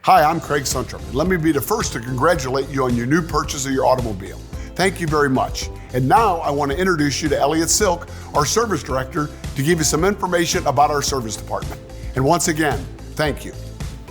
Hi, I'm Craig Suntrup, and let me be the first to congratulate you on your new purchase of your automobile. Thank you very much. And now I want to introduce you to Elliot Silk, our service director, to give you some information about our service department. And once again, thank you.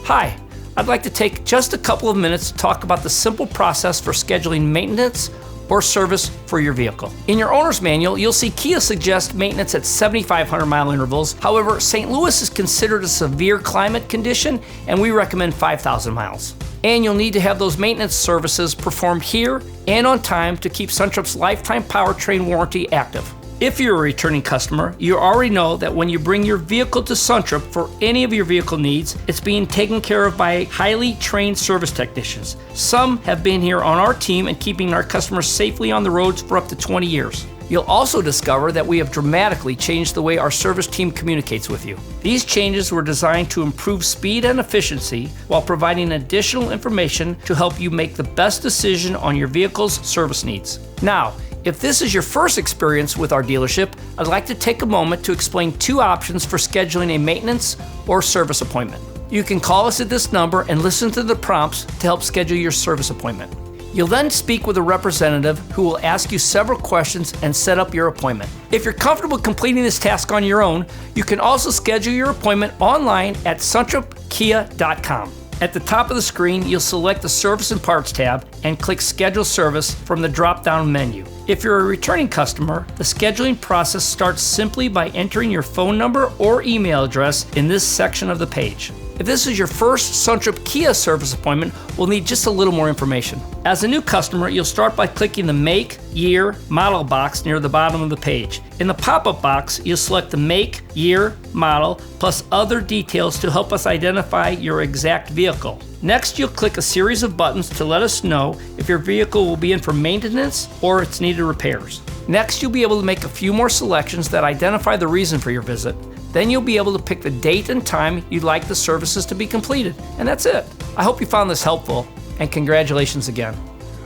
Hi, I'd like to take just a couple of minutes to talk about the simple process for scheduling maintenance or service for your vehicle. In your owner's manual, you'll see Kia suggest maintenance at 7,500 mile intervals. However, St. Louis is considered a severe climate condition, and we recommend 5,000 miles. And you'll need to have those maintenance services performed here and on time to keep Suntrup's lifetime powertrain warranty active. If you're a returning customer, you already know that when you bring your vehicle to Suntrup for any of your vehicle needs, it's being taken care of by highly trained service technicians. Some have been here on our team and keeping our customers safely on the roads for up to 20 years. You'll also discover that we have dramatically changed the way our service team communicates with you. These changes were designed to improve speed and efficiency while providing additional information to help you make the best decision on your vehicle's service needs. Now, if this is your first experience with our dealership, I'd like to take a moment to explain two options for scheduling a maintenance or service appointment. You can call us at this number and listen to the prompts to help schedule your service appointment. You'll then speak with a representative who will ask you several questions and set up your appointment. If you're comfortable completing this task on your own, you can also schedule your appointment online at suntrupkia.com. At the top of the screen, you'll select the Service and Parts tab and click Schedule Service from the drop-down menu. If you're a returning customer, the scheduling process starts simply by entering your phone number or email address in this section of the page. If this is your first Suntrup Kia service appointment, we'll need just a little more information. As a new customer, you'll start by clicking the Make, Year, Model box near the bottom of the page. In the pop-up box, you'll select the Make, Year, Model, plus other details to help us identify your exact vehicle. Next, you'll click a series of buttons to let us know if your vehicle will be in for maintenance or it's needed repairs. Next, you'll be able to make a few more selections that identify the reason for your visit. Then you'll be able to pick the date and time you'd like the services to be completed. And that's it. I hope you found this helpful, and congratulations again.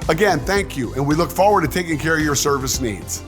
Again, thank you, and we look forward to taking care of your service needs.